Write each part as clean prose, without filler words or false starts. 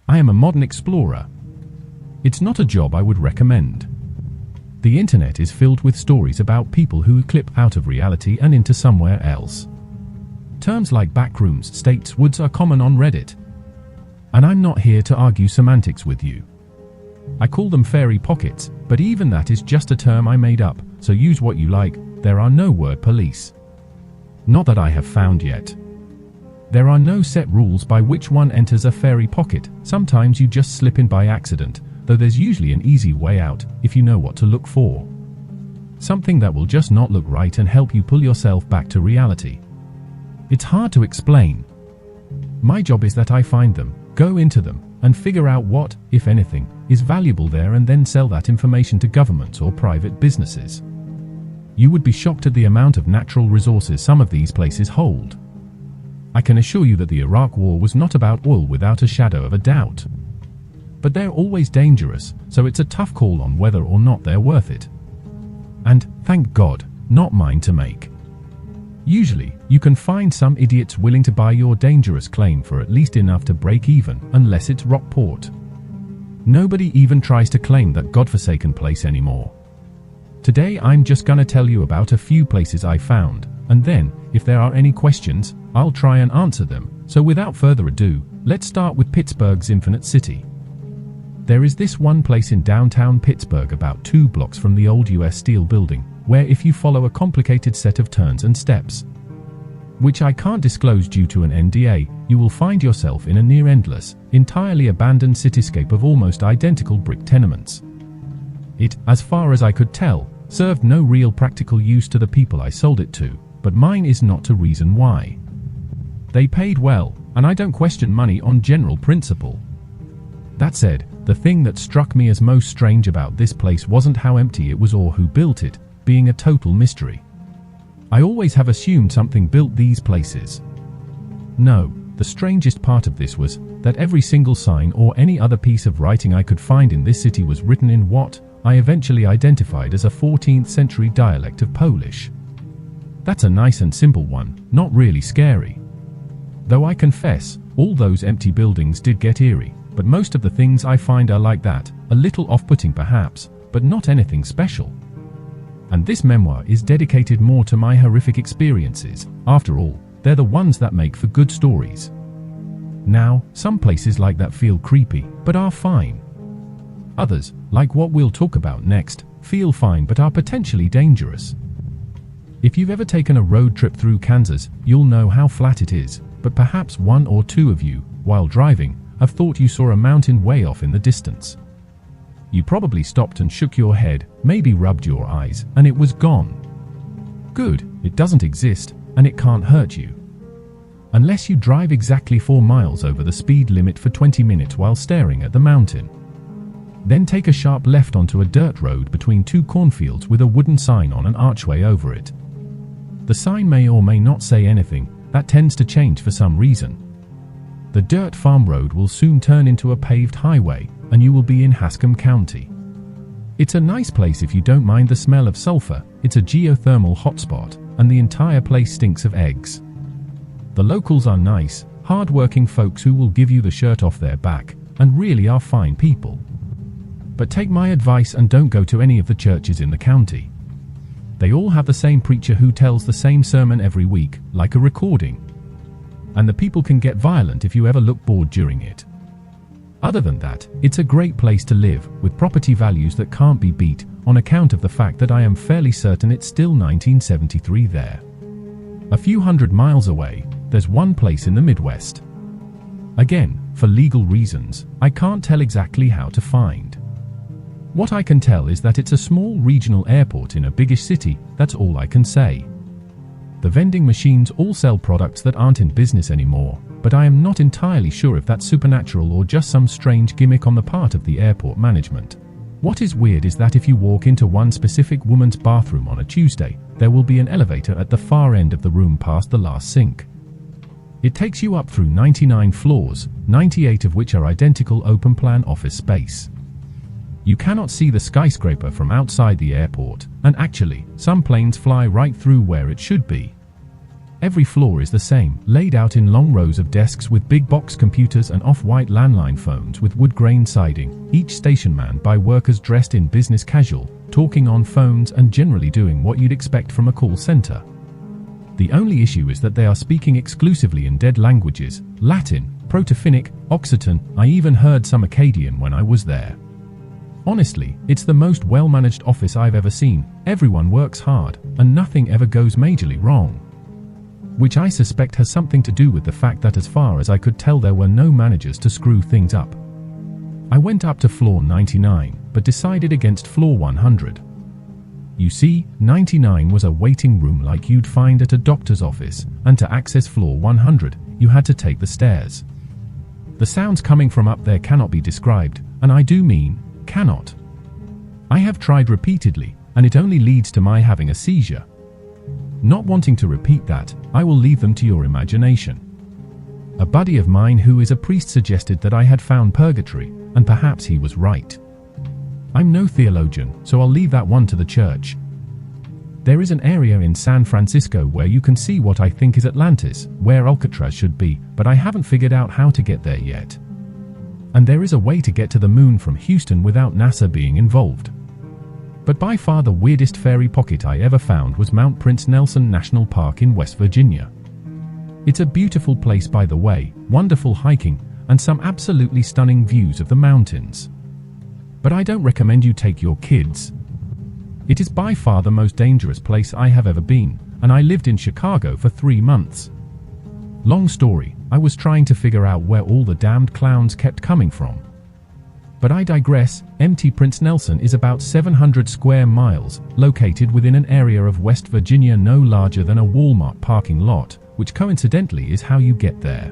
I am a modern explorer. It's not a job I would recommend. The internet is filled with stories about people who clip out of reality and into somewhere else. Terms like backrooms, states, woods are common on Reddit. And I'm not here to argue semantics with you. I call them fairy pockets, but even that is just a term I made up, so use what you like. There are no word police. Not that I have found yet. There are no set rules by which one enters a fairy pocket. Sometimes you just slip in by accident, though there's usually an easy way out if you know what to look for. Something that will just not look right and help you pull yourself back to reality. It's hard to explain. My job is that I find them, go into them, and figure out what, if anything, is valuable there and then sell that information to governments or private businesses. You would be shocked at the amount of natural resources some of these places hold. I can assure you that the Iraq War was not about oil without a shadow of a doubt. But they're always dangerous, so it's a tough call on whether or not they're worth it. And, thank God, not mine to make. Usually, you can find some idiots willing to buy your dangerous claim for at least enough to break even, unless it's Rockport. Nobody even tries to claim that godforsaken place anymore. Today I'm just gonna tell you about a few places I found, and then, if there are any questions, I'll try and answer them. So without further ado, let's start with Pittsburgh's Infinite City. There is this one place in downtown Pittsburgh about 2 blocks from the old US Steel building, where if you follow a complicated set of turns and steps, which I can't disclose due to an NDA, you will find yourself in a near-endless, entirely abandoned cityscape of almost identical brick tenements. It, as far as I could tell, served no real practical use to the people I sold it to, but mine is not to reason why. They paid well, and I don't question money on general principle. That said, the thing that struck me as most strange about this place wasn't how empty it was or who built it, being a total mystery. I always have assumed something built these places. No, the strangest part of this was that every single sign or any other piece of writing I could find in this city was written in what I eventually identified as a 14th century dialect of Polish. That's a nice and simple one, not really scary. Though I confess, all those empty buildings did get eerie, but most of the things I find are like that, a little off-putting perhaps, but not anything special. And this memoir is dedicated more to my horrific experiences. After all, they're the ones that make for good stories. Now, some places like that feel creepy, but are fine. Others, like what we'll talk about next, feel fine but are potentially dangerous. If you've ever taken a road trip through Kansas, you'll know how flat it is, but perhaps one or two of you, while driving, have thought you saw a mountain way off in the distance. You probably stopped and shook your head, maybe rubbed your eyes, and it was gone. Good, it doesn't exist, and it can't hurt you. Unless you drive exactly 4 miles over the speed limit for 20 minutes while staring at the mountain. Then take a sharp left onto a dirt road between 2 cornfields with a wooden sign on an archway over it. The sign may or may not say anything, that tends to change for some reason. The dirt farm road will soon turn into a paved highway, and you will be in Haskam County. It's a nice place if you don't mind the smell of sulfur. It's a geothermal hotspot, and the entire place stinks of eggs. The locals are nice, hard-working folks who will give you the shirt off their back, and really are fine people. But take my advice and don't go to any of the churches in the county. They all have the same preacher who tells the same sermon every week, like a recording. And the people can get violent if you ever look bored during it. Other than that, it's a great place to live, with property values that can't be beat, on account of the fact that I am fairly certain it's still 1973 there. A few hundred miles away, there's one place in the Midwest. Again, for legal reasons, I can't tell exactly how to find. What I can tell is that it's a small regional airport in a biggish city, that's all I can say. The vending machines all sell products that aren't in business anymore, but I am not entirely sure if that's supernatural or just some strange gimmick on the part of the airport management. What is weird is that if you walk into one specific woman's bathroom on a Tuesday, there will be an elevator at the far end of the room past the last sink. It takes you up through 99 floors, 98 of which are identical open-plan office space. You cannot see the skyscraper from outside the airport, and actually, some planes fly right through where it should be. Every floor is the same, laid out in long rows of desks with big box computers and off-white landline phones with wood grain siding, each station manned by workers dressed in business casual, talking on phones and generally doing what you'd expect from a call center. The only issue is that they are speaking exclusively in dead languages, Latin, Proto-Finnic, Occitan. I even heard some Akkadian when I was there. Honestly, it's the most well-managed office I've ever seen. Everyone works hard, and nothing ever goes majorly wrong. Which I suspect has something to do with the fact that as far as I could tell there were no managers to screw things up. I went up to floor 99, but decided against floor 100. You see, 99 was a waiting room like you'd find at a doctor's office, and to access floor 100, you had to take the stairs. The sounds coming from up there cannot be described, and I do mean, cannot. I have tried repeatedly, and it only leads to my having a seizure. Not wanting to repeat that, I will leave them to your imagination. A buddy of mine who is a priest suggested that I had found purgatory, and perhaps he was right. I'm no theologian, so I'll leave that one to the church. There is an area in San Francisco where you can see what I think is Atlantis, where Alcatraz should be, but I haven't figured out how to get there yet. And there is a way to get to the moon from Houston without NASA being involved. But by far the weirdest fairy pocket I ever found was Mount Prince Nelson National Park in West Virginia. It's a beautiful place, by the way, wonderful hiking, and some absolutely stunning views of the mountains. But I don't recommend you take your kids. It is by far the most dangerous place I have ever been, and I lived in Chicago for 3 months. Long story, I was trying to figure out where all the damned clowns kept coming from. But I digress. Mt. Prince Nelson is about 700 square miles, located within an area of West Virginia no larger than a Walmart parking lot, which coincidentally is how you get there.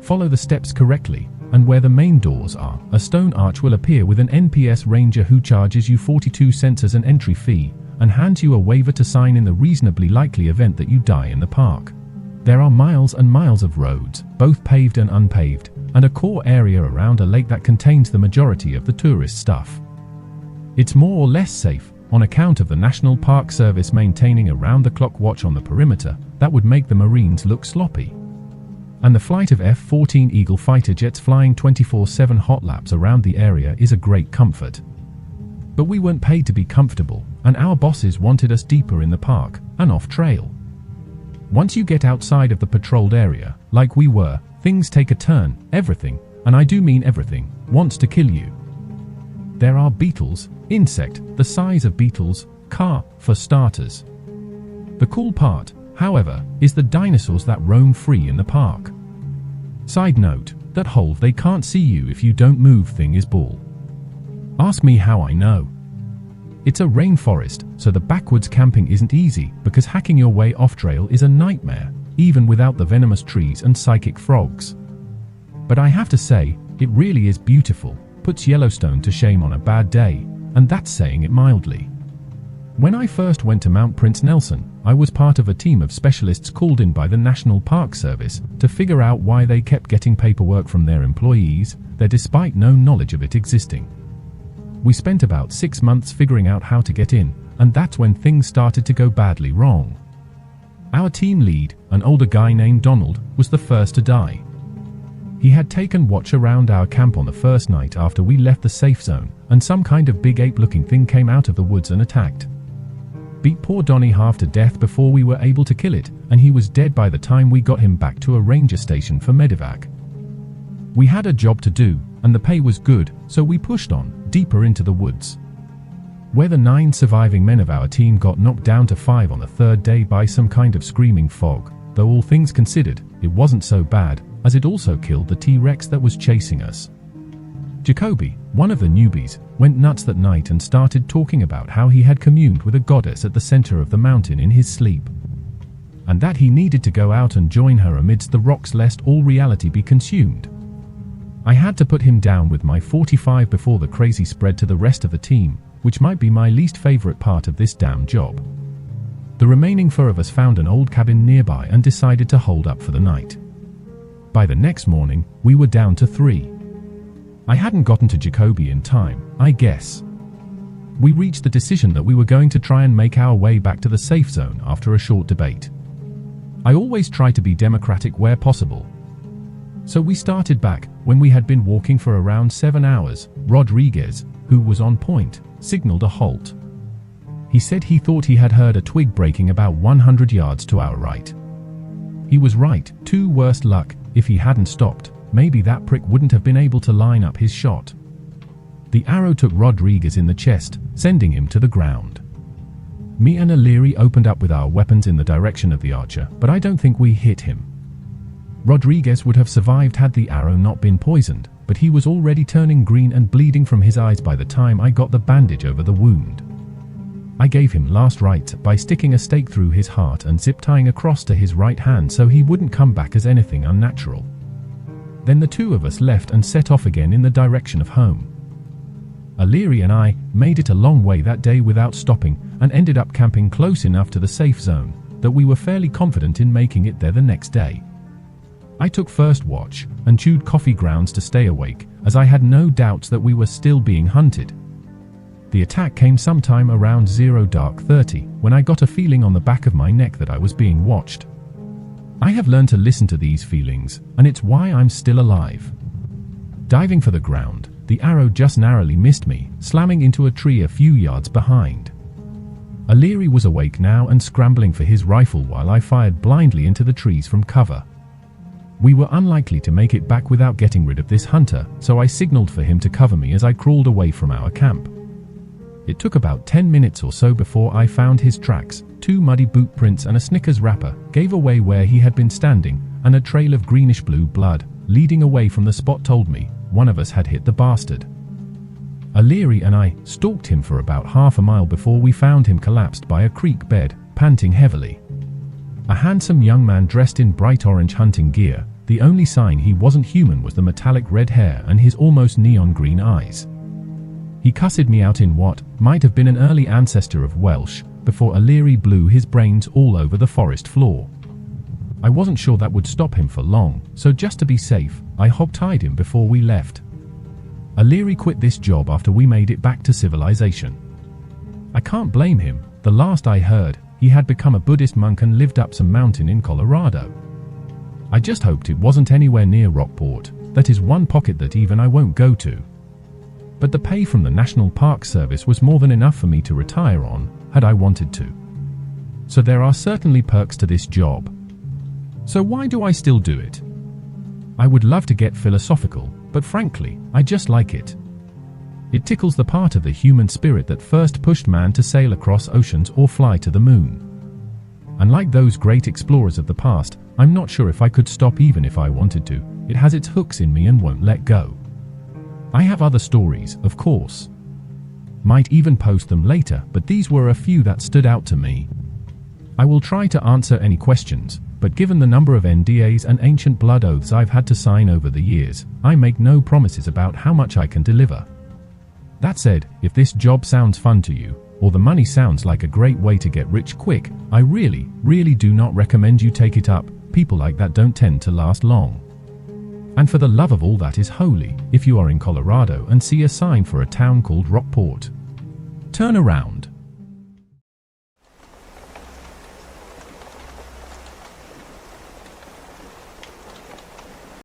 Follow the steps correctly, and where the main doors are, a stone arch will appear with an NPS ranger who charges you 42 cents as an entry fee, and hands you a waiver to sign in the reasonably likely event that you die in the park. There are miles and miles of roads, both paved and unpaved, and a core area around a lake that contains the majority of the tourist stuff. It's more or less safe, on account of the National Park Service maintaining a round-the-clock watch on the perimeter that would make the Marines look sloppy. And the flight of F-14 Eagle fighter jets flying 24/7 hot laps around the area is a great comfort. But we weren't paid to be comfortable, and our bosses wanted us deeper in the park, and off-trail. Once you get outside of the patrolled area, like we were, things take a turn. Everything, and I do mean everything, wants to kill you. There are beetles, insect, the size of beetles, car, for starters. The cool part, however, is the dinosaurs that roam free in the park. Side note, that whole "they can't see you if you don't move" thing is bull. Ask me how I know. It's a rainforest, so the backwoods camping isn't easy, because hacking your way off-trail is a nightmare, even without the venomous trees and psychic frogs. But I have to say, it really is beautiful, puts Yellowstone to shame on a bad day, and that's saying it mildly. When I first went to Mount Prince Nelson, I was part of a team of specialists called in by the National Park Service to figure out why they kept getting paperwork from their employees there despite no knowledge of it existing. We spent about 6 months figuring out how to get in, and that's when things started to go badly wrong. Our team lead, an older guy named Donald, was the first to die. He had taken watch around our camp on the first night after we left the safe zone, and some kind of big ape-looking thing came out of the woods and attacked. Beat poor Donnie half to death before we were able to kill it, and he was dead by the time we got him back to a ranger station for medevac. We had a job to do, and the pay was good, so we pushed on, deeper into the woods. Where the 9 surviving men of our team got knocked down to 5 on the 3rd day by some kind of screaming fog, though all things considered, it wasn't so bad, as it also killed the T-Rex that was chasing us. Jacoby, one of the newbies, went nuts that night and started talking about how he had communed with a goddess at the center of the mountain in his sleep, and that he needed to go out and join her amidst the rocks lest all reality be consumed. I had to put him down with my 45 before the crazy spread to the rest of the team, which might be my least favorite part of this damn job. The remaining 4 of us found an old cabin nearby and decided to hold up for the night. By the next morning, we were down to 3. I hadn't gotten to Jacoby in time, I guess. We reached the decision that we were going to try and make our way back to the safe zone after a short debate. I always try to be democratic where possible. So we started back. When we had been walking for around 7 hours, Rodriguez, who was on point, signaled a halt. He said he thought he had heard a twig breaking about 100 yards to our right. He was right, to worse luck. If he hadn't stopped, maybe that prick wouldn't have been able to line up his shot. The arrow took Rodriguez in the chest, sending him to the ground. Me and O'Leary opened up with our weapons in the direction of the archer, but I don't think we hit him. Rodriguez would have survived had the arrow not been poisoned, but he was already turning green and bleeding from his eyes by the time I got the bandage over the wound. I gave him last rites by sticking a stake through his heart and zip-tying across to his right hand so he wouldn't come back as anything unnatural. Then the two of us left and set off again in the direction of home. O'Leary and I made it a long way that day without stopping and ended up camping close enough to the safe zone that we were fairly confident in making it there the next day. I took first watch and chewed coffee grounds to stay awake, as I had no doubts that we were still being hunted. The attack came sometime around 0:30 when I got a feeling on the back of my neck that I was being watched. I have learned to listen to these feelings, and it's why I'm still alive. Diving for the ground, the arrow just narrowly missed me, slamming into a tree a few yards behind. O'Leary was awake now and scrambling for his rifle while I fired blindly into the trees from cover. We were unlikely to make it back without getting rid of this hunter, so I signaled for him to cover me as I crawled away from our camp. It took about 10 minutes or so before I found his tracks. 2 muddy boot prints and a Snickers wrapper gave away where he had been standing, and a trail of greenish-blue blood leading away from the spot told me one of us had hit the bastard. O'Leary and I stalked him for about half a mile before we found him collapsed by a creek bed, panting heavily. A handsome young man dressed in bright orange hunting gear. The only sign he wasn't human was the metallic red hair and his almost neon green eyes. He cussed me out in what might have been an early ancestor of Welsh before O'Leary blew his brains all over the forest floor. I wasn't sure that would stop him for long, so just to be safe, I hog-tied him before we left. O'Leary quit this job after we made it back to civilization. I can't blame him. The last I heard, he had become a Buddhist monk and lived up some mountain in Colorado. I just hoped it wasn't anywhere near Rockport. That is one pocket that even I won't go to. But the pay from the National Park Service was more than enough for me to retire on, had I wanted to. So there are certainly perks to this job. So why do I still do it? I would love to get philosophical, but frankly, I just like it. It tickles the part of the human spirit that first pushed man to sail across oceans or fly to the moon. Unlike those great explorers of the past, I'm not sure if I could stop even if I wanted to. It has its hooks in me and won't let go. I have other stories, of course. Might even post them later, but these were a few that stood out to me. I will try to answer any questions, but given the number of NDAs and ancient blood oaths I've had to sign over the years, I make no promises about how much I can deliver. That said, if this job sounds fun to you, or the money sounds like a great way to get rich quick, I really do not recommend you take it up. People like that don't tend to last long. And for the love of all that is holy, if you are in Colorado and see a sign for a town called Rockport, turn around.